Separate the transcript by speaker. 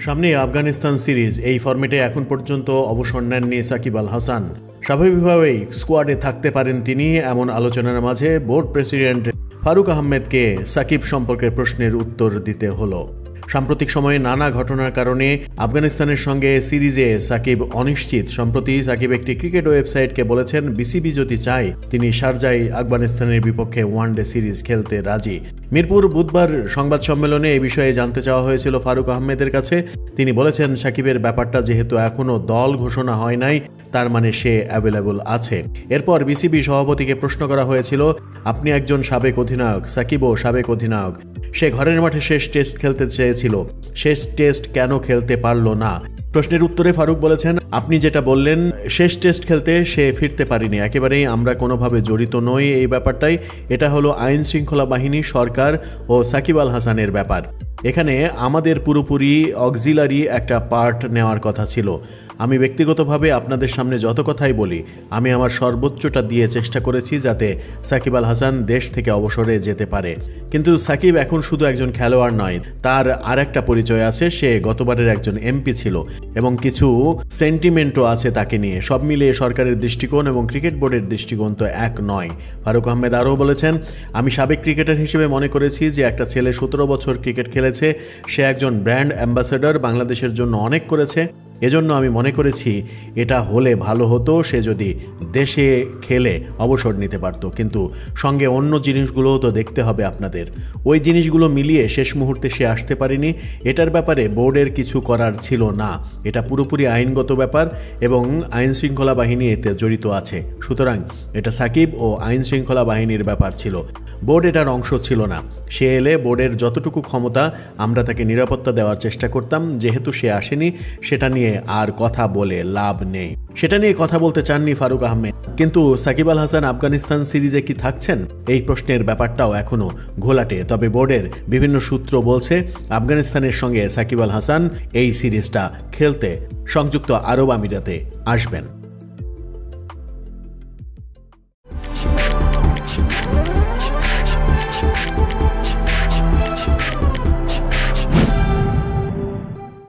Speaker 1: সামনে আফগানিস্তান সিরিজ, এই ফরম্যাটে এখন পর্যন্ত অবসর নেননি সাকিব আল হাসান। স্বাভাবিকভাবেই স্কোয়াডে থাকতে পারেন তিনি, এমন আলোচনার মাঝে বোর্ড প্রেসিডেন্ট ফারুক আহমেদকে সাকিব সম্পর্কে প্রশ্নের উত্তর দিতে হলো। সাম্প্রতিক সময়ে নানা ঘটনার কারণে আফগানিস্তানের সঙ্গে সিরিজে সাকিব অনিশ্চিত। সম্প্রতি সাকিব একটি ক্রিকেট ওয়েবসাইটকে বলেছেন, বিসিবি যদি চায় তিনি শারজায় আফগানিস্তানের বিপক্ষে ওয়ানডে সিরিজ খেলতে রাজি। মিরপুর বুধবার সংবাদ সম্মেলনে এই বিষয়ে জানতে চাওয়া হয়েছিল ফারুক আহমেদের কাছে। তিনি বলেছেন, সাকিবের ব্যাপারটা যেহেতু এখনও দল ঘোষণা হয় নাই, তার মানে সে অ্যাভেলেবল আছে। এরপর বিসিবি সভাপতিকে প্রশ্ন করা হয়েছিল, আপনি একজন সাবেক অধিনায়ক, সাকিবও সাবেক অধিনায়ক, সে ঘরের মাঠে শেষ টেস্ট খেলতে চেয়েছিল, শেষ টেস্ট কেন খেলতে পারল না? প্রশ্নের উত্তরে ফারুক বলেছেন, আপনি যেটা বললেন শেষ টেস্ট খেলতে সে ফিরতে পারিনি, একেবারেই আমরা কোনোভাবে জড়িত নই এই ব্যাপারটাই। এটা হলো আইন শৃঙ্খলা বাহিনী, সরকার ও সাকিব আল হাসানের ব্যাপার। এখানে আমাদের পুরোপুরি অক্সিলারি একটা পার্ট নেওয়ার কথা ছিল। আমি ব্যক্তিগতভাবে আপনাদের সামনে যত কথাই বলি, আমি আমার সর্বোচ্চটা দিয়ে চেষ্টা করেছি যাতে সাকিব আল হাসান দেশ থেকে অবসরে যেতে পারে। কিন্তু সাকিব এখন শুধু একজন খেলোয়াড় নয়, তার আর একটা পরিচয় আছে। সে গতবারের একজন এমপি ছিল এবং কিছু সেন্টিমেন্টও আছে তাকে নিয়ে। সব মিলিয়ে সরকারের দৃষ্টিকোণ এবং ক্রিকেট বোর্ডের দৃষ্টিকোণ তো এক নয়। ফারুক আহমেদ আরও বলেছেন, আমি সাবেক ক্রিকেটার হিসেবে মনে করেছি যে একটা ছেলে 17 বছর ক্রিকেট খেলেছে, সে একজন ব্র্যান্ড অ্যাম্বাসেডর, বাংলাদেশের জন্য অনেক করেছে। এজন্য আমি মনে করেছি এটা হলে ভালো হতো, সে যদি দেশে খেলে অবসর নিতে পারত। কিন্তু সঙ্গে অন্য জিনিসগুলোও তো দেখতে হবে আপনাদের। ওই জিনিসগুলো মিলিয়ে শেষ মুহূর্তে সে আসতে পারেনি। এটার ব্যাপারে বোর্ডের কিছু করার ছিল না। এটা পুরোপুরি আইনগত ব্যাপার এবং আইন শৃঙ্খলা বাহিনী এতে জড়িত আছে। সুতরাং এটা সাকিব ও আইন শৃঙ্খলা বাহিনীর ব্যাপার ছিল, বোর্ড এটার অংশ ছিল না। সে এলে বোর্ডের যতটুকু ক্ষমতা আমরা তাকে নিরাপত্তা দেওয়ার চেষ্টা করতাম। যেহেতু সে আসেনি, সেটা নিয়ে আর কথা বলে লাভ নেই। সেটা নিয়ে কথা বলতে চাননি ফারুক আহমেদ। কিন্তু সাকিব আল হাসান আফগানিস্তান সিরিজে কি থাকছেন, এই প্রশ্নের ব্যাপারটাও এখনও ঘোলাটে। তবে বোর্ডের বিভিন্ন সূত্র বলছে, আফগানিস্তানের সঙ্গে সাকিব আল হাসান এই সিরিজটা খেলতে সংযুক্ত আরব আমিরাতে আসবেন।